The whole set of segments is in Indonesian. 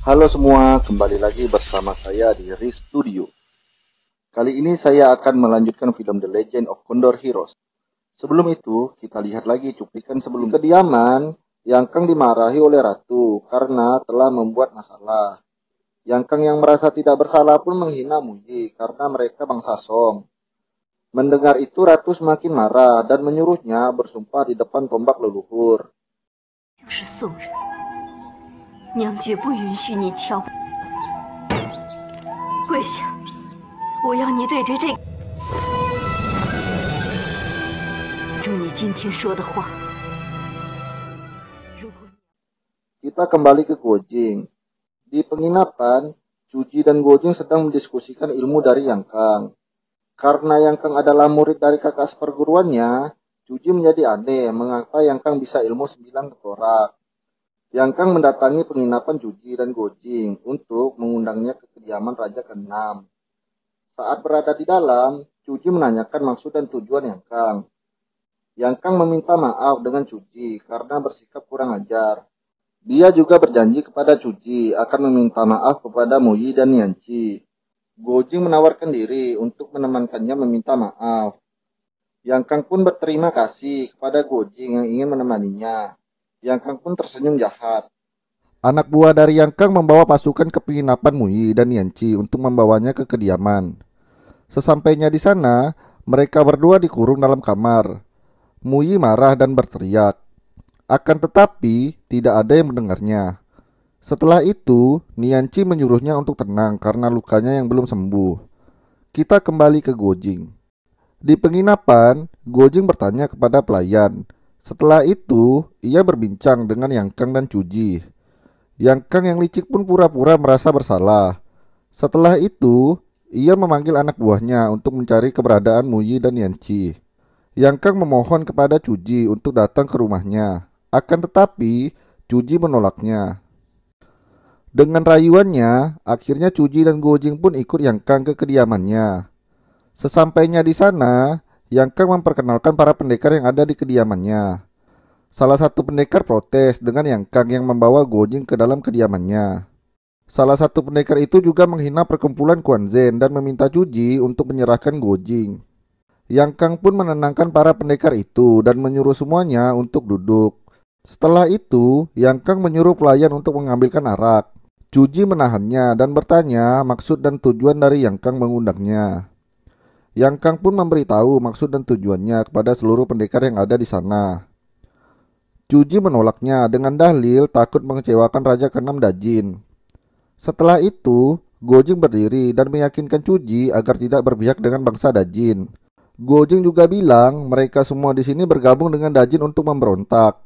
Halo semua, kembali lagi bersama saya di Riz Studio. Kali ini saya akan melanjutkan film The Legend of Condor Heroes. Sebelum itu, kita lihat lagi cuplikan sebelum kediaman. Yang Kang dimarahi oleh Ratu karena telah membuat masalah. Yang Kang yang merasa tidak bersalah pun menghina Muyi karena mereka bangsa Song. Mendengar itu Ratu semakin marah dan menyuruhnya bersumpah di depan tombak leluhur. 就是宋人，娘绝不允许你瞧。跪下，我要你对着这注你今天说的话。如果 Kita kembali ke Gojing. Di penginapan, Cuji dan Gojing sedang mendiskusikan ilmu dari Yang Kang. Karena Yang Kang adalah murid dari kakak seperguruannya, Cuji menjadi aneh mengapa Yang Kang bisa ilmu 9 tengkorak. Yang Kang mendatangi penginapan Cuji dan Gojing untuk mengundangnya ke kediaman Raja ke-6. Saat berada di dalam, Cuji menanyakan maksud dan tujuan Yang Kang. Yang Kang meminta maaf dengan Cuji karena bersikap kurang ajar. Dia juga berjanji kepada Cuji akan meminta maaf kepada Muyi dan Yanci. Gojing menawarkan diri untuk menemankannya meminta maaf. Yang Kang pun berterima kasih kepada Gojing yang ingin menemaninya. Yang Kang pun tersenyum jahat. Anak buah dari Yang Kang membawa pasukan ke penginapan Muyi dan Yanci untuk membawanya ke kediaman. Sesampainya di sana, mereka berdua dikurung dalam kamar. Muyi marah dan berteriak. Akan tetapi, tidak ada yang mendengarnya. Setelah itu, Nianci menyuruhnya untuk tenang karena lukanya yang belum sembuh. Kita kembali ke Gojing. Di penginapan, Gojing bertanya kepada pelayan. Setelah itu, ia berbincang dengan Yang Kang dan Cuji. Yang Kang yang licik pun pura-pura merasa bersalah. Setelah itu, ia memanggil anak buahnya untuk mencari keberadaan Muyi dan Yanci. Yang Kang memohon kepada Cuji untuk datang ke rumahnya. Akan tetapi, Cuji menolaknya. Dengan rayuannya, akhirnya Cuji dan Gojing pun ikut Yang Kang ke kediamannya. Sesampainya di sana, Yang Kang memperkenalkan para pendekar yang ada di kediamannya. Salah satu pendekar protes dengan Yang Kang yang membawa Gojing ke dalam kediamannya. Salah satu pendekar itu juga menghina perkumpulan Quan Zhen dan meminta Cuji untuk menyerahkan Gojing. Yang Kang pun menenangkan para pendekar itu dan menyuruh semuanya untuk duduk. Setelah itu, Yang Kang menyuruh pelayan untuk mengambilkan arak. Cuji menahannya dan bertanya maksud dan tujuan dari Yang Kang mengundangnya. Yang Kang pun memberitahu maksud dan tujuannya kepada seluruh pendekar yang ada di sana. Cuji menolaknya dengan dalil takut mengecewakan Raja ke-6 Dajin. Setelah itu, Gojing berdiri dan meyakinkan Cuji agar tidak berpihak dengan bangsa Dajin. Gojing juga bilang mereka semua di sini bergabung dengan Dajin untuk memberontak.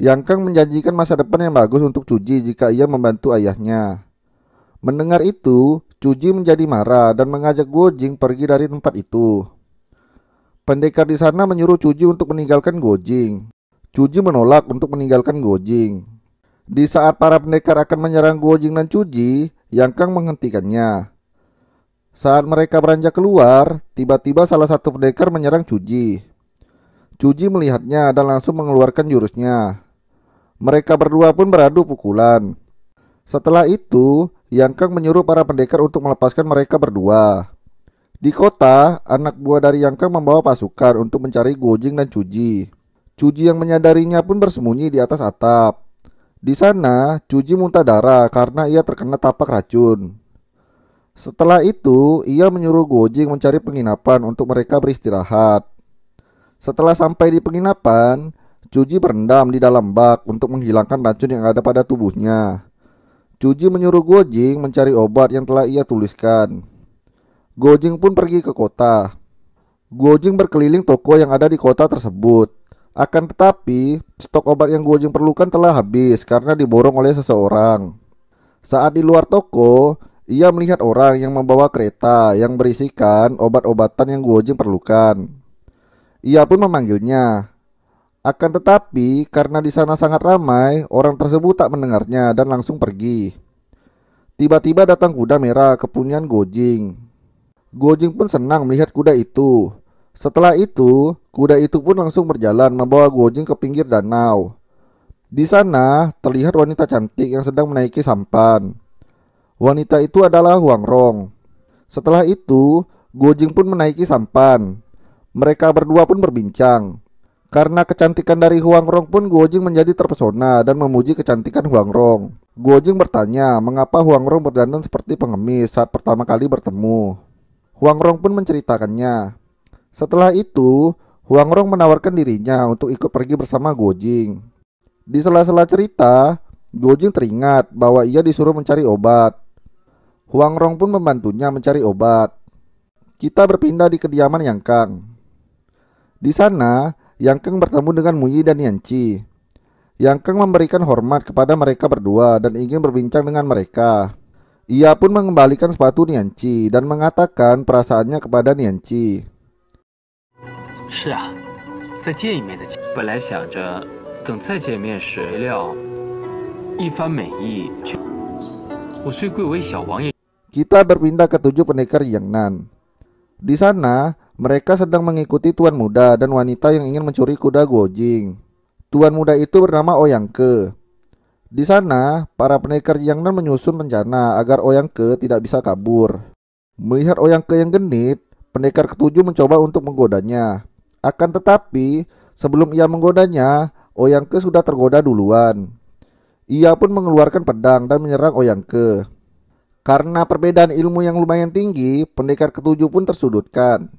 Yang Kang menjanjikan masa depan yang bagus untuk Cuji jika ia membantu ayahnya. Mendengar itu, Cuji menjadi marah dan mengajak Gojing pergi dari tempat itu. Pendekar di sana menyuruh Cuji untuk meninggalkan Gojing. Cuji menolak untuk meninggalkan Gojing. Di saat para pendekar akan menyerang Gojing dan Cuji, Yang Kang menghentikannya. Saat mereka beranjak keluar, tiba-tiba salah satu pendekar menyerang Cuji. Cuji melihatnya dan langsung mengeluarkan jurusnya. Mereka berdua pun beradu pukulan. Setelah itu, Yang Kang menyuruh para pendekar untuk melepaskan mereka berdua. Di kota, anak buah dari Yang Kang membawa pasukan untuk mencari Gojing dan Cuji. Cuji yang menyadarinya pun bersembunyi di atas atap. Di sana, Cuji muntah darah karena ia terkena tapak racun. Setelah itu, ia menyuruh Gojing mencari penginapan untuk mereka beristirahat. Setelah sampai di penginapan, Cuji berendam di dalam bak untuk menghilangkan racun yang ada pada tubuhnya. Cuji menyuruh Gojing mencari obat yang telah ia tuliskan. Gojing pun pergi ke kota. Gojing berkeliling toko yang ada di kota tersebut. Akan tetapi, stok obat yang Gojing perlukan telah habis karena diborong oleh seseorang. Saat di luar toko, ia melihat orang yang membawa kereta yang berisikan obat-obatan yang Gojing perlukan. Ia pun memanggilnya. Akan tetapi, karena di sana sangat ramai, orang tersebut tak mendengarnya dan langsung pergi. Tiba-tiba datang kuda merah kepunyaan Gojing. Gojing pun senang melihat kuda itu. Setelah itu, kuda itu pun langsung berjalan membawa Gojing ke pinggir danau. Di sana terlihat wanita cantik yang sedang menaiki sampan. Wanita itu adalah Huang Rong. Setelah itu, Guo Jing pun menaiki sampan. Mereka berdua pun berbincang. Karena kecantikan dari Huang Rong pun Guo Jing menjadi terpesona dan memuji kecantikan Huang Rong. Guo Jing bertanya mengapa Huang Rong berdandan seperti pengemis saat pertama kali bertemu. Huang Rong pun menceritakannya. Setelah itu, Huang Rong menawarkan dirinya untuk ikut pergi bersama Guo Jing. Di sela-sela cerita, Guo Jing teringat bahwa ia disuruh mencari obat. Huang Rong pun membantunya mencari obat. Kita berpindah di kediaman Yang Kang. Di sana, Yang Kang bertemu dengan Mu Yi dan Yan Qi. Yang Kang memberikan hormat kepada mereka berdua dan ingin berbincang dengan mereka. Ia pun mengembalikan sepatu Yan Qi dan mengatakan perasaannya kepada Yan Qi. 是啊，再见一面的机会。本来想着等再见面时，谁料一番美意，我虽贵为小王爷。 Kita berpindah ke 7 pendekar Yangnan. Di sana, mereka sedang mengikuti tuan muda dan wanita yang ingin mencuri kuda Guo Jing. Tuan muda itu bernama Ouyang Ke. Di sana, para pendekar Yangnan menyusun rencana agar Ouyang Ke tidak bisa kabur. Melihat Ouyang Ke yang genit, pendekar ketujuh mencoba untuk menggodanya. Akan tetapi, sebelum ia menggodanya, Ouyang Ke sudah tergoda duluan. Ia pun mengeluarkan pedang dan menyerang Ouyang Ke. Karena perbedaan ilmu yang lumayan tinggi, pendekar ketujuh pun tersudutkan.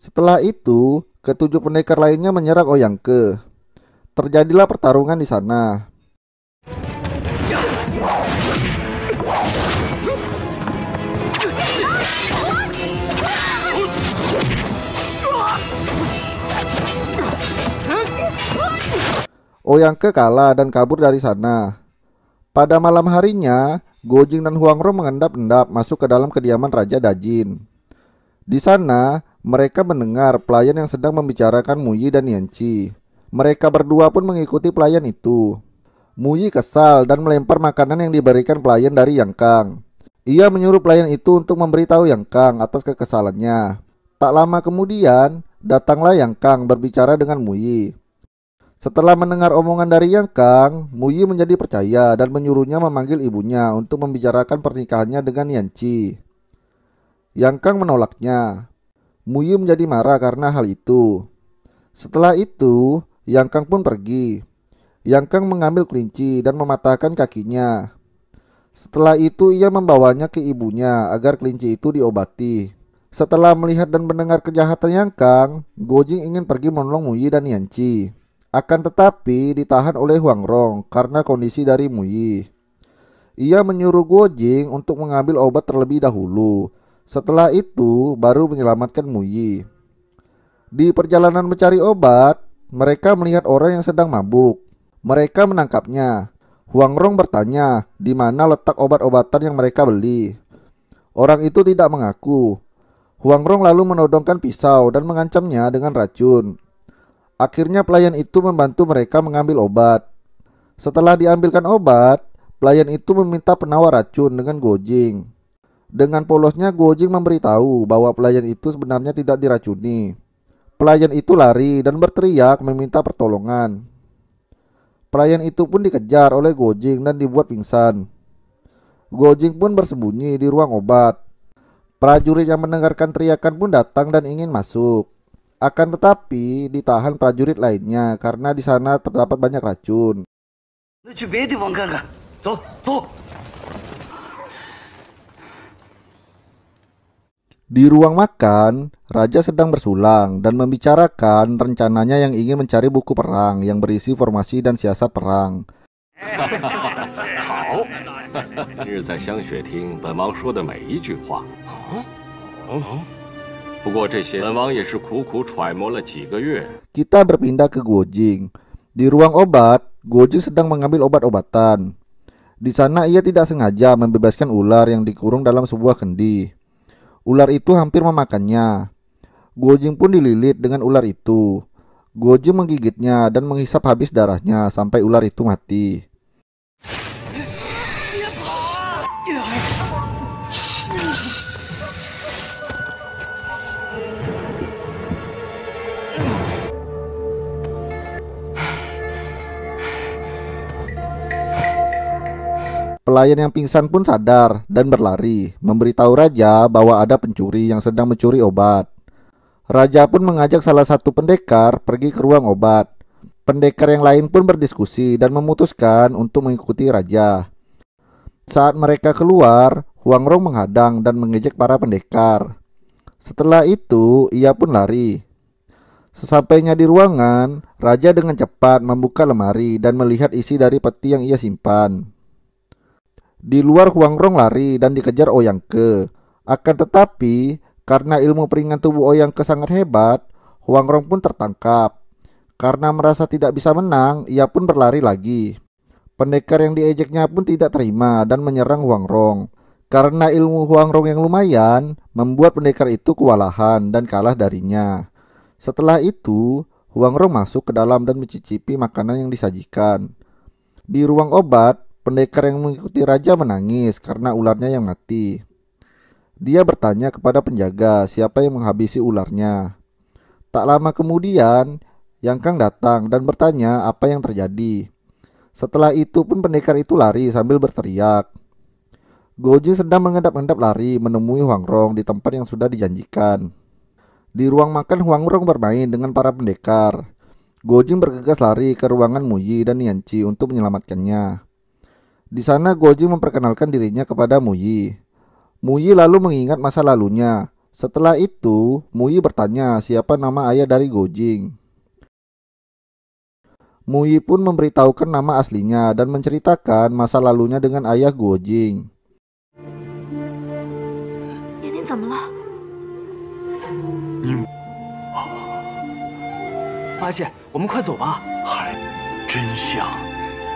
Setelah itu, ketujuh pendekar lainnya menyerang Ouyang Ke. Terjadilah pertarungan di sana. Ouyang Ke kalah dan kabur dari sana. Pada malam harinya, Guo Jing dan Huang Rong mengendap-endap masuk ke dalam kediaman Raja Dajin. Di sana, mereka mendengar pelayan yang sedang membicarakan Mu Yi dan Yan Qi. Mereka berdua pun mengikuti pelayan itu. Mu Yi kesal dan melempar makanan yang diberikan pelayan dari Yang Kang. Ia menyuruh pelayan itu untuk memberitahu Yang Kang atas kekesalannya. Tak lama kemudian, datanglah Yang Kang berbicara dengan Mu Yi. Setelah mendengar omongan dari Yang Kang, Mu Yi menjadi percaya dan menyuruhnya memanggil ibunya untuk membicarakan pernikahannya dengan Yan Qi. Yang Kang menolaknya. Mu Yi menjadi marah karena hal itu. Setelah itu, Yang Kang pun pergi. Yang Kang mengambil kelinci dan mematahkan kakinya. Setelah itu ia membawanya ke ibunya agar kelinci itu diobati. Setelah melihat dan mendengar kejahatan Yang Kang, Guo Jing ingin pergi menolong Mu Yi dan Yan Qi. Akan tetapi ditahan oleh Huang Rong karena kondisi dari Mu Yi. Ia menyuruh Guo Jing untuk mengambil obat terlebih dahulu. Setelah itu baru menyelamatkan Mu Yi. Di perjalanan mencari obat, mereka melihat orang yang sedang mabuk. Mereka menangkapnya. Huang Rong bertanya di mana letak obat-obatan yang mereka beli. Orang itu tidak mengaku. Huang Rong lalu menodongkan pisau dan mengancamnya dengan racun. Akhirnya pelayan itu membantu mereka mengambil obat. Setelah diambilkan obat, pelayan itu meminta penawar racun dengan Guo Jing. Dengan polosnya Guo Jing memberitahu bahwa pelayan itu sebenarnya tidak diracuni. Pelayan itu lari dan berteriak meminta pertolongan. Pelayan itu pun dikejar oleh Guo Jing dan dibuat pingsan. Guo Jing pun bersembunyi di ruang obat. Prajurit yang mendengarkan teriakan pun datang dan ingin masuk. Akan tetapi ditahan prajurit lainnya karena di sana terdapat banyak racun. Di ruang makan, raja sedang bersulang dan membicarakan rencananya yang ingin mencari buku perang yang berisi formasi dan siasat perang. 好，今日在香雪厅，本王说的每一句话。不过这些，本王也是苦苦揣摩了几个月。 Kita berpindah ke Guo Jing. Di ruang obat, Guo Jing sedang mengambil obat-obatan. Di sana ia tidak sengaja membebaskan ular yang dikurung dalam sebuah kendi. Ular itu hampir memakannya. Guo Jing pun dililit dengan ular itu. Guo Jing menggigitnya dan menghisap habis darahnya sampai ular itu mati. Pelayan yang pingsan pun sadar dan berlari, memberitahu raja bahwa ada pencuri yang sedang mencuri obat. Raja pun mengajak salah satu pendekar pergi ke ruang obat. Pendekar yang lain pun berdiskusi dan memutuskan untuk mengikuti raja. Saat mereka keluar, Huang Rong menghadang dan mengejek para pendekar. Setelah itu, ia pun lari. Sesampainya di ruangan, raja dengan cepat membuka lemari dan melihat isi dari peti yang ia simpan. Di luar, Huang Rong lari dan dikejar Ouyang Ke. Akan tetapi, karena ilmu peringan tubuh Ouyang Ke sangat hebat, Huang Rong pun tertangkap. Karena merasa tidak bisa menang, ia pun berlari lagi. Pendekar yang diejeknya pun tidak terima dan menyerang Huang Rong. Karena ilmu Huang Rong yang lumayan, membuat pendekar itu kewalahan dan kalah darinya. Setelah itu, Huang Rong masuk ke dalam dan mencicipi makanan yang disajikan. Di ruang obat, pendekar yang mengikuti raja menangis karena ularnya yang mati. Dia bertanya kepada penjaga siapa yang menghabisi ularnya. Tak lama kemudian, Yang Kang datang dan bertanya apa yang terjadi. Setelah itu pun pendekar itu lari sambil berteriak. Gojing sedang mengendap-endap lari menemui Huang Rong di tempat yang sudah dijanjikan. Di ruang makan, Huang Rong bermain dengan para pendekar. Gojing bergegas lari ke ruangan Muyi dan Nianci untuk menyelamatkannya. Di sana Gojing memperkenalkan dirinya kepada Muyi. Muyi lalu mengingat masa lalunya. Setelah itu, Muyi bertanya siapa nama ayah dari Gojing. Muyi pun memberitahukan nama aslinya dan menceritakan masa lalunya dengan ayah Gojing. 年年怎么了？阿谢，我们快走吧。孩子真像，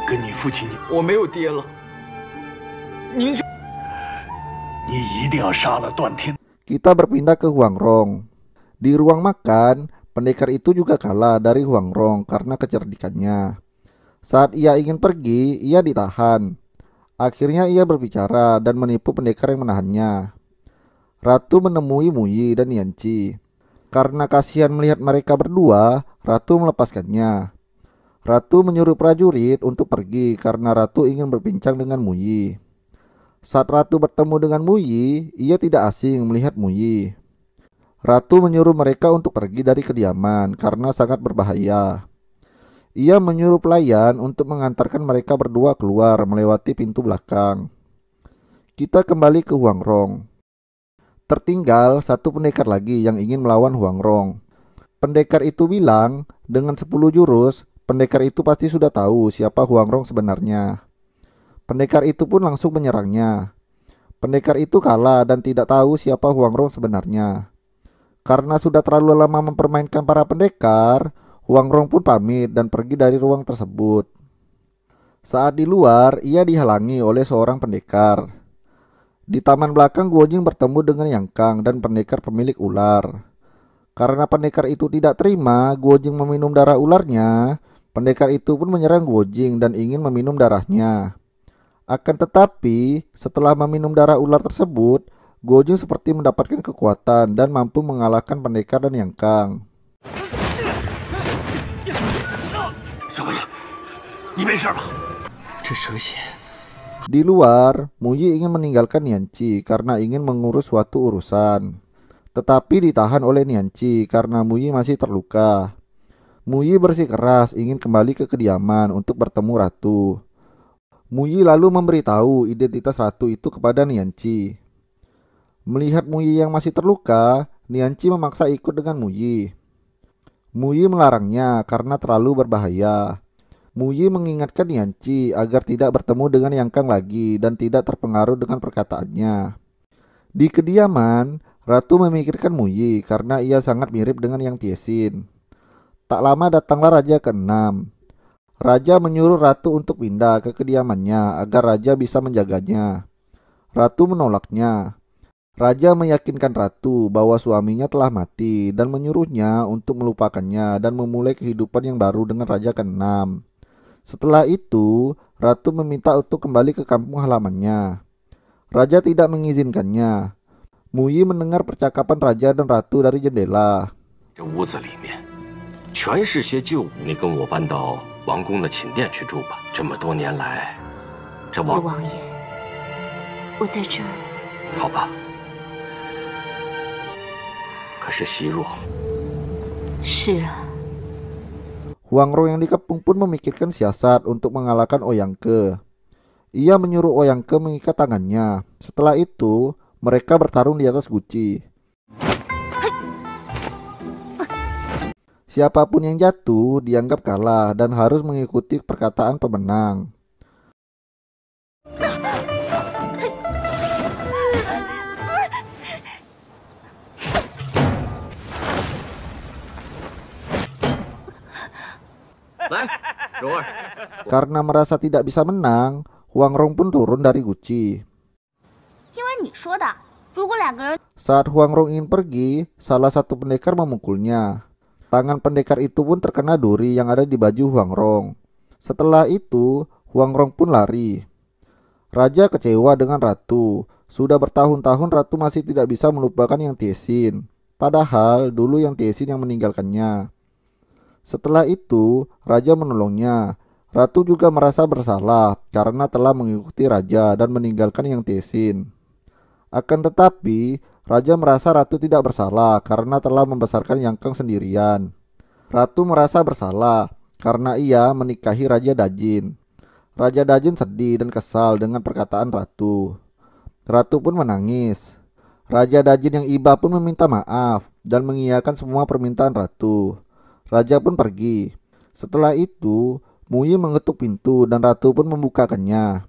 跟你父亲我没有爹了。您这……你一定要杀了段天。 Kita berpindah ke Huang Rong. Di ruang makan, pendekar itu juga kalah dari Huang Rong karena kecerdikannya. Saat ia ingin pergi, ia ditahan. Akhirnya ia berbicara dan menipu pendekar yang menahannya. Ratu menemui Muyi dan Nianci. Karena kasihan melihat mereka berdua, Ratu melepaskannya. Ratu menyuruh prajurit untuk pergi karena Ratu ingin berbincang dengan Muyi. Saat Ratu bertemu dengan Muyi, ia tidak asing melihat Muyi. Ratu menyuruh mereka untuk pergi dari kediaman karena sangat berbahaya. Ia menyuruh pelayan untuk mengantarkan mereka berdua keluar melewati pintu belakang. Kita kembali ke Huang Rong. Tertinggal satu pendekar lagi yang ingin melawan Huang Rong. Pendekar itu bilang, dengan 10 jurus, pendekar itu pasti sudah tahu siapa Huang Rong sebenarnya. Pendekar itu pun langsung menyerangnya. Pendekar itu kalah dan tidak tahu siapa Huang Rong sebenarnya. Karena sudah terlalu lama mempermainkan para pendekar, Huang Rong pun pamit dan pergi dari ruang tersebut. Saat di luar, ia dihalangi oleh seorang pendekar. Di taman belakang, Guojing bertemu dengan Yang Kang dan pendekar pemilik ular. Karena pendekar itu tidak terima Guojing meminum darah ularnya, pendekar itu pun menyerang Guojing dan ingin meminum darahnya. Akan tetapi, setelah meminum darah ular tersebut, Guojing seperti mendapatkan kekuatan dan mampu mengalahkan pendekar dan Yang Kang. Di luar, Muyi ingin meninggalkan Nianci karena ingin mengurus suatu urusan. Tetapi ditahan oleh Nianci karena Muyi masih terluka. Muyi bersikeras ingin kembali ke kediaman untuk bertemu Ratu. Muyi lalu memberitahu identitas Ratu itu kepada Nianci. Melihat Muyi yang masih terluka, Nianci memaksa ikut dengan Muyi. Muyi melarangnya karena terlalu berbahaya. Muyi mengingatkan Nianci agar tidak bertemu dengan Yang Kang lagi dan tidak terpengaruh dengan perkataannya. Di kediaman, Ratu memikirkan Muyi karena ia sangat mirip dengan Yang Tiesin. Tak lama datanglah Raja ke-6. Raja menyuruh Ratu untuk pindah ke kediamannya agar Raja bisa menjaganya. Ratu menolaknya. Raja meyakinkan Ratu bahwa suaminya telah mati dan menyuruhnya untuk melupakannya dan memulai kehidupan yang baru dengan Raja ke-6. Setelah itu, Ratu meminta untuk kembali ke kampung halamannya. Raja tidak mengizinkannya. Muyi mendengar percakapan Raja dan Ratu dari jendela.你跟我搬到王宫的寝殿去住吧。这么多年来，这叶王爷，我在这儿。好吧。可是惜若。是啊。Huang Rong yang dikepung pun memikirkan siasat untuk mengalahkan Oyangke. Ia menyuruh Oyangke mengikat tangannya. Setelah itu, mereka bertarung di atas guci. Siapapun yang jatuh dianggap kalah dan harus mengikuti perkataan pemenang. Karena merasa tidak bisa menang, Huang Rong pun turun dari guci. Saat Huang Rong ingin pergi, salah satu pendekar memukulnya. Tangan pendekar itu pun terkena duri yang ada di baju Huang Rong. Setelah itu, Huang Rong pun lari. Raja kecewa dengan ratu. Sudah bertahun-tahun ratu masih tidak bisa melupakan Yang Tiesin. Padahal dulu Yang Tiesin yang meninggalkannya. Setelah itu, raja menolongnya. Ratu juga merasa bersalah karena telah mengikuti raja dan meninggalkan Yang Tiesin. Akan tetapi, raja merasa ratu tidak bersalah karena telah membesarkan Yang Kang sendirian. Ratu merasa bersalah karena ia menikahi Raja Dajin. Raja Dajin sedih dan kesal dengan perkataan ratu. Ratu pun menangis. Raja Dajin yang iba pun meminta maaf dan mengiyakan semua permintaan ratu. Raja pun pergi. Setelah itu, Muyi mengetuk pintu dan ratu pun membukakannya.